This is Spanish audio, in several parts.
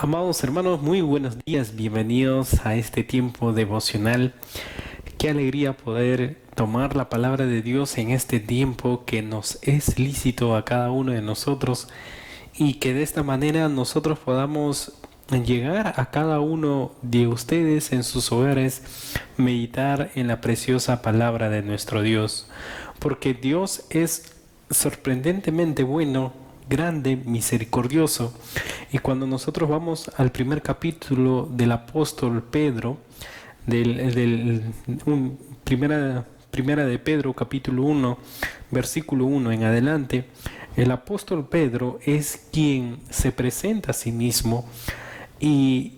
Amados hermanos, muy buenos días, bienvenidos a este tiempo devocional. Qué alegría poder tomar la palabra de Dios en este tiempo que nos es lícito a cada uno de nosotros y que de esta manera nosotros podamos llegar a cada uno de ustedes en sus hogares, meditar en la preciosa palabra de nuestro Dios, porque Dios es sorprendentemente bueno, grande, misericordioso. Y cuando nosotros vamos al primer capítulo del apóstol Pedro, primera de Pedro, capítulo 1, versículo 1 en adelante, el apóstol Pedro es quien se presenta a sí mismo y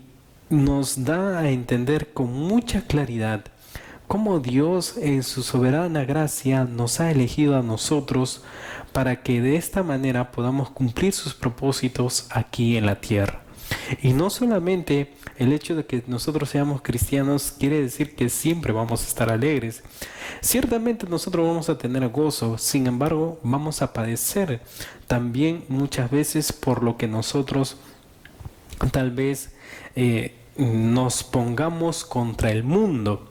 nos da a entender con mucha claridad cómo Dios en su soberana gracia nos ha elegido a nosotros para que de esta manera podamos cumplir sus propósitos aquí en la tierra. Y no solamente el hecho de que nosotros seamos cristianos quiere decir que siempre vamos a estar alegres. Ciertamente nosotros vamos a tener gozo, sin embargo vamos a padecer también muchas veces por lo que nosotros tal vez nos pongamos contra el mundo.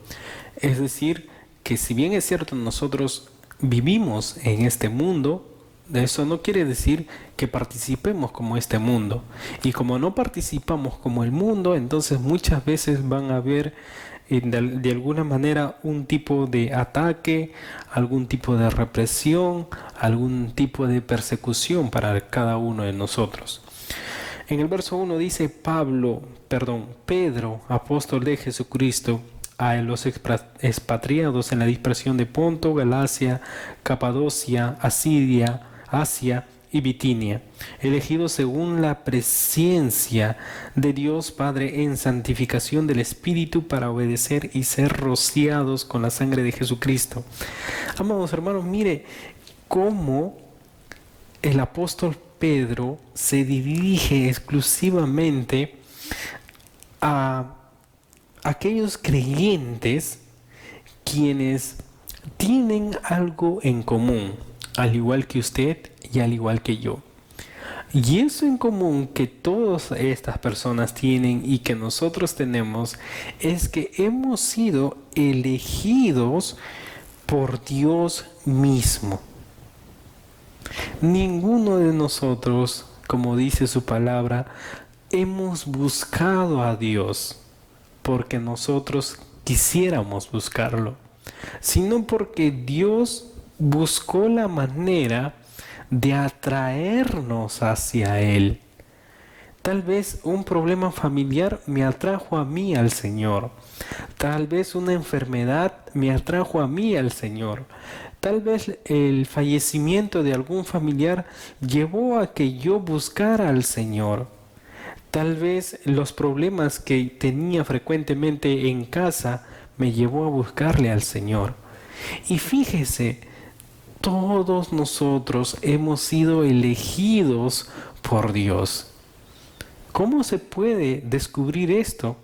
Es decir, que si bien es cierto nosotros vivimos en este mundo, eso no quiere decir que participemos como este mundo. Y como no participamos como el mundo, entonces muchas veces van a haber de alguna manera un tipo de ataque, algún tipo de represión, algún tipo de persecución para cada uno de nosotros. En el verso 1 dice Pedro, apóstol de Jesucristo, a los expatriados en la dispersión de Ponto, Galacia, Capadocia, Asia y Bitinia, elegidos según la presencia de Dios Padre en santificación del Espíritu para obedecer y ser rociados con la sangre de Jesucristo. Amados hermanos, mire cómo el apóstol Pedro se dirige exclusivamente a aquellos creyentes quienes tienen algo en común, al igual que usted y al igual que yo. Y eso en común que todas estas personas tienen y que nosotros tenemos es que hemos sido elegidos por Dios mismo. Ninguno de nosotros, como dice su palabra, hemos buscado a Dios porque nosotros quisiéramos buscarlo, sino porque Dios buscó la manera de atraernos hacia Él. Tal vez un problema familiar me atrajo a mí al Señor. Tal vez una enfermedad me atrajo a mí al Señor. Tal vez el fallecimiento de algún familiar llevó a que yo buscara al Señor. Tal vez los problemas que tenía frecuentemente en casa me llevó a buscarle al Señor. Y fíjese, todos nosotros hemos sido elegidos por Dios. ¿Cómo se puede descubrir esto?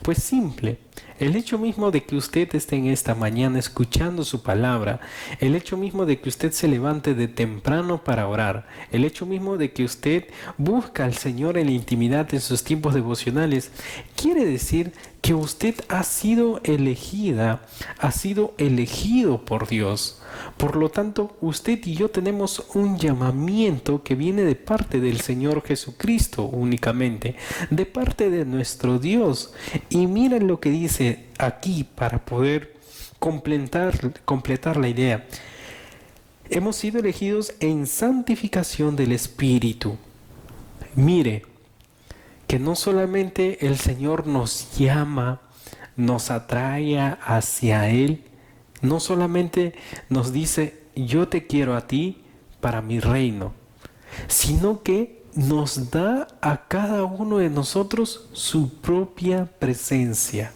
Pues simple. El hecho mismo de que usted esté en esta mañana escuchando su palabra, el hecho mismo de que usted se levante de temprano para orar, el hecho mismo de que usted busca al Señor en la intimidad en sus tiempos devocionales, quiere decir que usted ha sido elegida, ha sido elegido por Dios. Por lo tanto, usted y yo tenemos un llamamiento que viene de parte del Señor Jesucristo únicamente, de parte de nuestro Dios. Y miren lo que dice aquí para poder completar la idea. Hemos sido elegidos en santificación del Espíritu. Mire, que no solamente el Señor nos llama, nos atrae hacia Él, no solamente nos dice, yo te quiero a ti para mi reino, sino que nos da a cada uno de nosotros su propia presencia,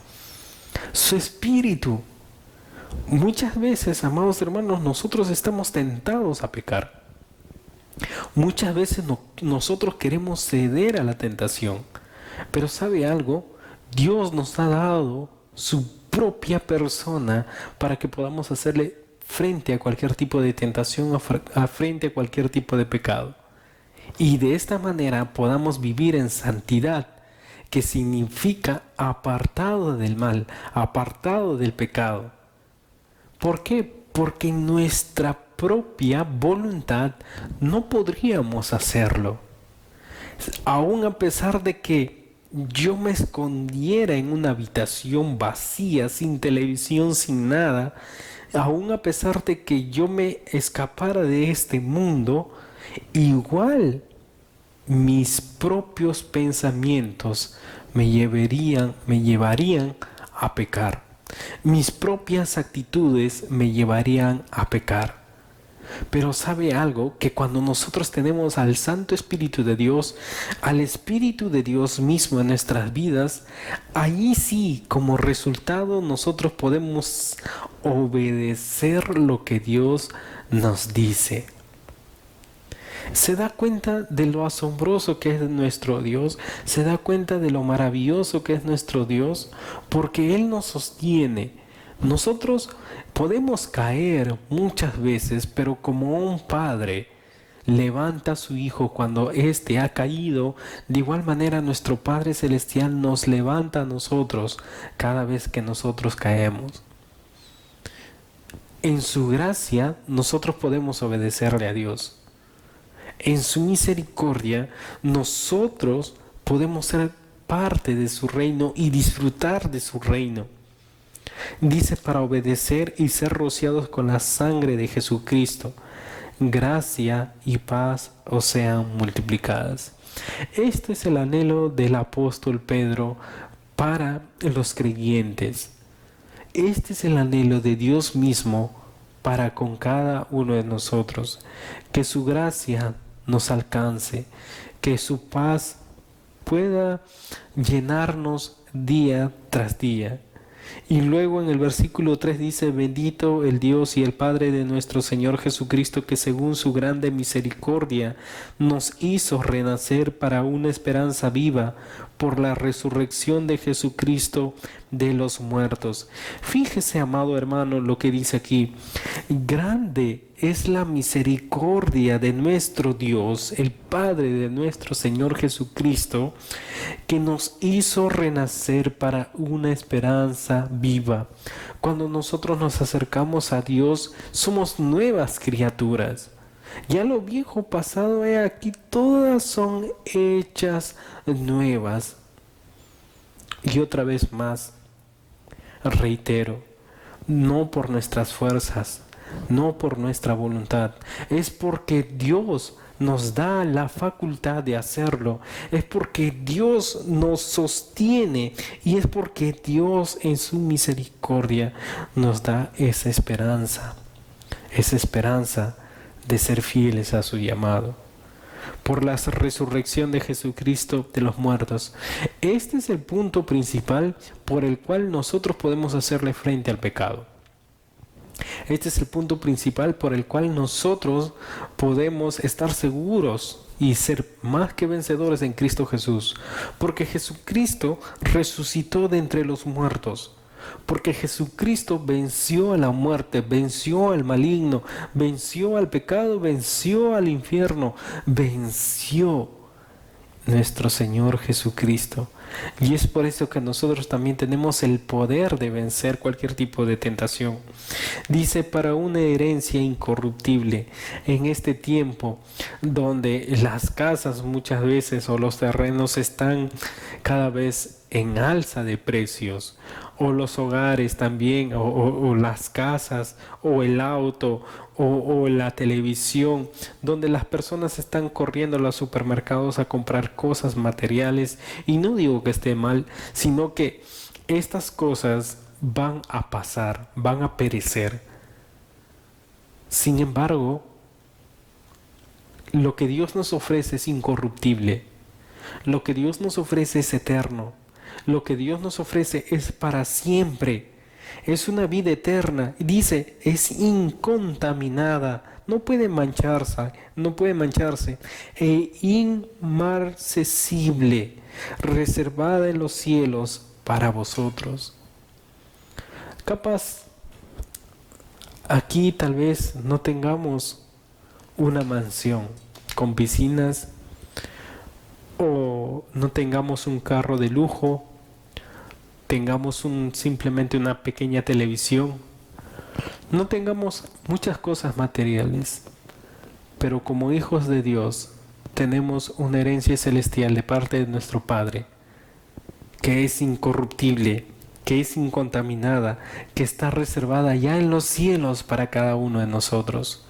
su espíritu. Muchas veces, amados hermanos, nosotros estamos tentados a pecar. Muchas veces nosotros queremos ceder a la tentación, pero ¿sabe algo? Dios nos ha dado su propia persona para que podamos hacerle frente a cualquier tipo de tentación, frente a cualquier tipo de pecado. Y de esta manera podamos vivir en santidad, que significa apartado del mal, apartado del pecado. ¿Por qué? Porque en nuestra propia voluntad no podríamos hacerlo. Aún a pesar de que yo me escondiera en una habitación vacía, sin televisión, sin nada, aún a pesar de que yo me escapara de este mundo, igual mis propios pensamientos me llevarían a pecar. Mis propias actitudes me llevarían a pecar. Pero ¿sabe algo? Que cuando nosotros tenemos al Santo Espíritu de Dios, al Espíritu de Dios mismo en nuestras vidas, ahí sí, como resultado, nosotros podemos obedecer lo que Dios nos dice. Se da cuenta de lo asombroso que es nuestro Dios, se da cuenta de lo maravilloso que es nuestro Dios, porque Él nos sostiene. Nosotros podemos caer muchas veces, pero como un padre levanta a su hijo cuando éste ha caído, de igual manera nuestro Padre Celestial nos levanta a nosotros cada vez que nosotros caemos. En su gracia nosotros podemos obedecerle a Dios. En su misericordia nosotros podemos ser parte de su reino y disfrutar de su reino. Dice para obedecer y ser rociados con la sangre de Jesucristo. Gracia y paz os sean multiplicadas. Este es el anhelo del apóstol Pedro para los creyentes. Este es el anhelo de Dios mismo para con cada uno de nosotros. Que su gracia nos alcance, que su paz pueda llenarnos día tras día. Y luego en el versículo 3 dice: bendito el Dios y el Padre de nuestro Señor Jesucristo, que según su grande misericordia nos hizo renacer para una esperanza viva por la resurrección de Jesucristo de los muertos. Fíjese, amado hermano, lo que dice aquí: grande es la misericordia de nuestro Dios, el Padre de nuestro Señor Jesucristo, que nos hizo renacer para una esperanza viva. Cuando nosotros nos acercamos a Dios, somos nuevas criaturas. Ya lo viejo pasado, he aquí, todas son hechas nuevas. Y otra vez más, reitero, no por nuestras fuerzas, no por nuestra voluntad, es porque Dios nos da la facultad de hacerlo, es porque Dios nos sostiene y es porque Dios en su misericordia nos da esa esperanza de ser fieles a su llamado. Por la resurrección de Jesucristo de los muertos. Este es el punto principal por el cual nosotros podemos hacerle frente al pecado. Este es el punto principal por el cual nosotros podemos estar seguros y ser más que vencedores en Cristo Jesús. Porque Jesucristo resucitó de entre los muertos. Porque Jesucristo venció a la muerte, venció al maligno, venció al pecado, venció al infierno, venció nuestro Señor Jesucristo. Y es por eso que nosotros también tenemos el poder de vencer cualquier tipo de tentación. Dice, para una herencia incorruptible en este tiempo donde las casas muchas veces o los terrenos están cada vez en alza de precios, o los hogares también, o las casas, o el auto, o la televisión, donde las personas están corriendo a los supermercados a comprar cosas materiales. Y no digo que esté mal, sino que estas cosas van a pasar, van a perecer. Sin embargo, lo que Dios nos ofrece es incorruptible. Lo que Dios nos ofrece es eterno. Lo que Dios nos ofrece es para siempre. Es una vida eterna. Dice, es incontaminada. No puede mancharse, e inmarcesible, reservada en los cielos para vosotros. Capaz, aquí tal vez no tengamos una mansión con piscinas o no tengamos un carro de lujo, tengamos simplemente una pequeña televisión, no tengamos muchas cosas materiales, pero como hijos de Dios tenemos una herencia celestial de parte de nuestro Padre, que es incorruptible, que es incontaminada, que está reservada ya en los cielos para cada uno de nosotros.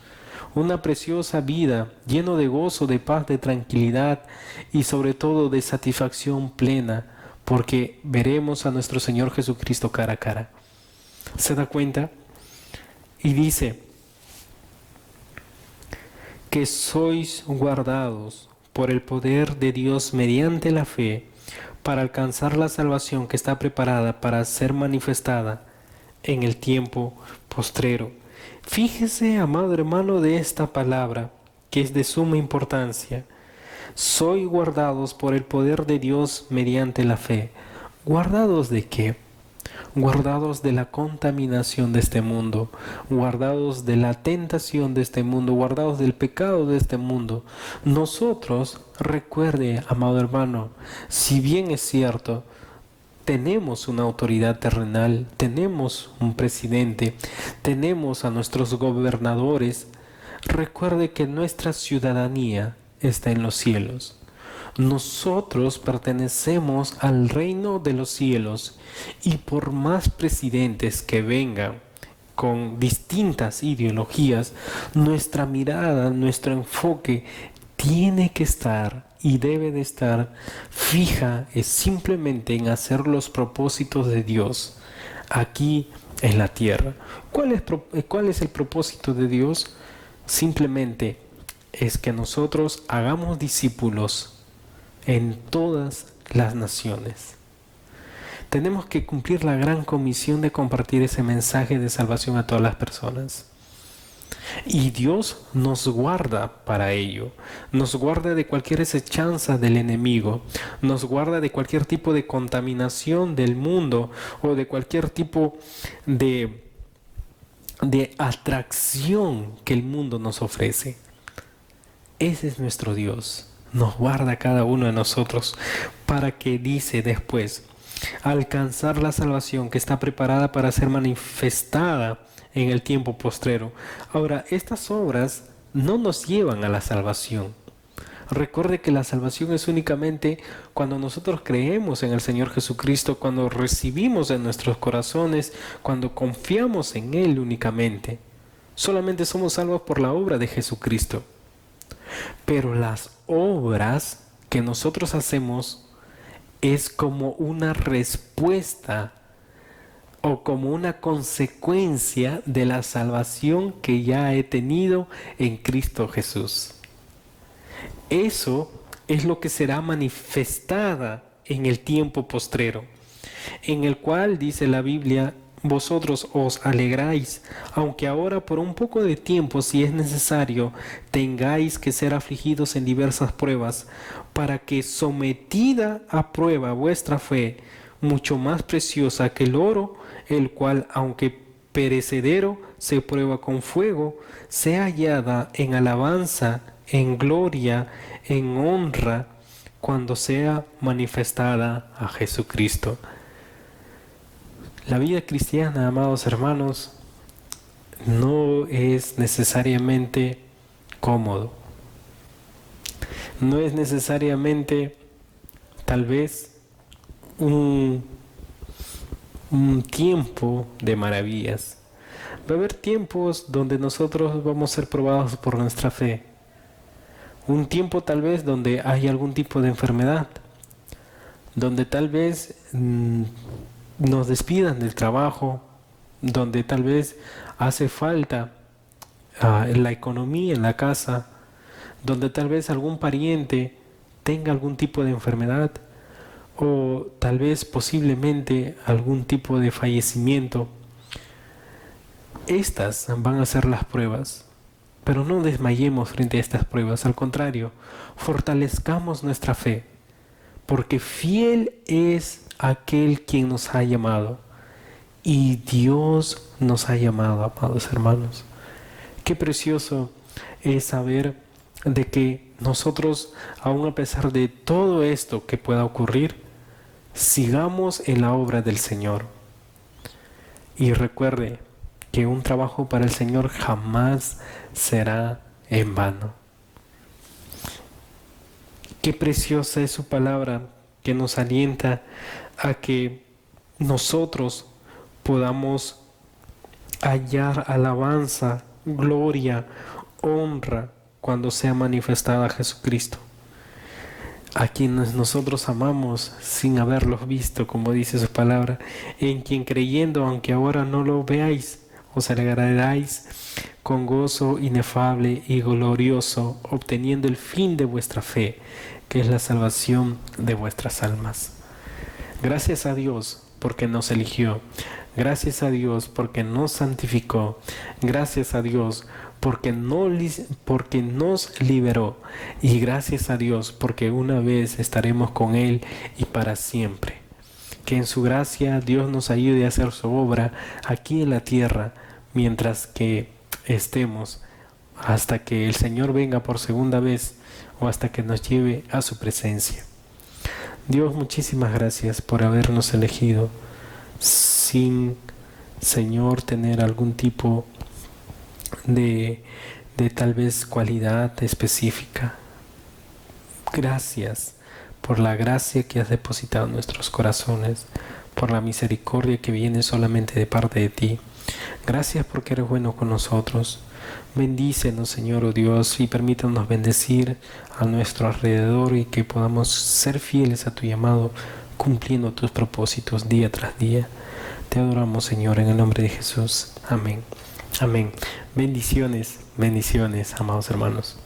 Una preciosa vida lleno de gozo, de paz, de tranquilidad y sobre todo de satisfacción plena, porque veremos a nuestro Señor Jesucristo cara a cara. ¿Se da cuenta? Y dice que sois guardados por el poder de Dios mediante la fe para alcanzar la salvación que está preparada para ser manifestada en el tiempo postrero. Fíjese, amado hermano, de esta palabra, que es de suma importancia. Soy guardados por el poder de Dios mediante la fe. ¿Guardados de qué? Guardados de la contaminación de este mundo, guardados de la tentación de este mundo, guardados del pecado de este mundo. Nosotros, recuerde, amado hermano, si bien es cierto, tenemos una autoridad terrenal, tenemos un presidente, tenemos a nuestros gobernadores. Recuerde que nuestra ciudadanía está en los cielos. Nosotros pertenecemos al reino de los cielos y por más presidentes que vengan con distintas ideologías, nuestra mirada, nuestro enfoque tiene que estar y debe de estar fija simplemente en hacer los propósitos de Dios aquí en la tierra. ¿Cuál es el propósito de Dios? Simplemente es que nosotros hagamos discípulos en todas las naciones. Tenemos que cumplir la gran comisión de compartir ese mensaje de salvación a todas las personas. Y Dios nos guarda para ello, nos guarda de cualquier acechanza del enemigo, nos guarda de cualquier tipo de contaminación del mundo o de cualquier tipo de atracción que el mundo nos ofrece. Ese es nuestro Dios, nos guarda a cada uno de nosotros para que, dice después, alcanzar la salvación que está preparada para ser manifestada en el tiempo postrero. Ahora, estas obras no nos llevan a la salvación. Recuerde que la salvación es únicamente cuando nosotros creemos en el Señor Jesucristo, cuando recibimos en nuestros corazones, cuando confiamos en Él únicamente. Solamente somos salvos por la obra de Jesucristo. Pero las obras que nosotros hacemos es como una respuesta o como una consecuencia de la salvación que ya he tenido en Cristo Jesús. Eso es lo que será manifestada en el tiempo postrero, en el cual, dice la Biblia, vosotros os alegráis, aunque ahora por un poco de tiempo, si es necesario, tengáis que ser afligidos en diversas pruebas, para que sometida a prueba vuestra fe, mucho más preciosa que el oro, el cual, aunque perecedero, se prueba con fuego, sea hallada en alabanza, en gloria, en honra, cuando sea manifestada a Jesucristo. La vida cristiana, amados hermanos, no es necesariamente cómodo. No es necesariamente, tal vez, un tiempo de maravillas. Va a haber tiempos donde nosotros vamos a ser probados por nuestra fe. Un tiempo tal vez donde hay algún tipo de enfermedad, donde tal vez nos despidan del trabajo, donde tal vez hace falta la economía en la casa, donde tal vez algún pariente tenga algún tipo de enfermedad o tal vez posiblemente algún tipo de fallecimiento. Estas van a ser las pruebas, pero no desmayemos frente a estas pruebas, al contrario, fortalezcamos nuestra fe, porque fiel es aquel quien nos ha llamado, y Dios nos ha llamado, amados hermanos. Qué precioso es saber de que nosotros, aun a pesar de todo esto que pueda ocurrir, sigamos en la obra del Señor. Y recuerde que un trabajo para el Señor jamás será en vano. Qué preciosa es su palabra, que nos alienta a que nosotros podamos hallar alabanza, gloria, honra cuando sea manifestada Jesucristo, a quienes nosotros amamos sin haberlos visto, como dice su palabra, en quien creyendo, aunque ahora no lo veáis, os alegraréis con gozo inefable y glorioso, obteniendo el fin de vuestra fe, que es la salvación de vuestras almas. Gracias a Dios porque nos eligió. Gracias a Dios porque nos santificó. Gracias a Dios porque nos liberó. Y gracias a Dios porque una vez estaremos con Él y para siempre. Que en su gracia Dios nos ayude a hacer su obra aquí en la tierra mientras que estemos, hasta que el Señor venga por segunda vez o hasta que nos lleve a su presencia. Dios, muchísimas gracias por habernos elegido sin, Señor, tener algún tipo de tal vez cualidad específica. Gracias por la gracia que has depositado en nuestros corazones, por la misericordia que viene solamente de parte de ti. Gracias porque eres bueno con nosotros. Bendícenos, Señor, oh Dios, y permítanos bendecir a nuestro alrededor y que podamos ser fieles a tu llamado, cumpliendo tus propósitos día tras día. Te adoramos, Señor, en el nombre de Jesús. Amén. Amén. Bendiciones, bendiciones, amados hermanos.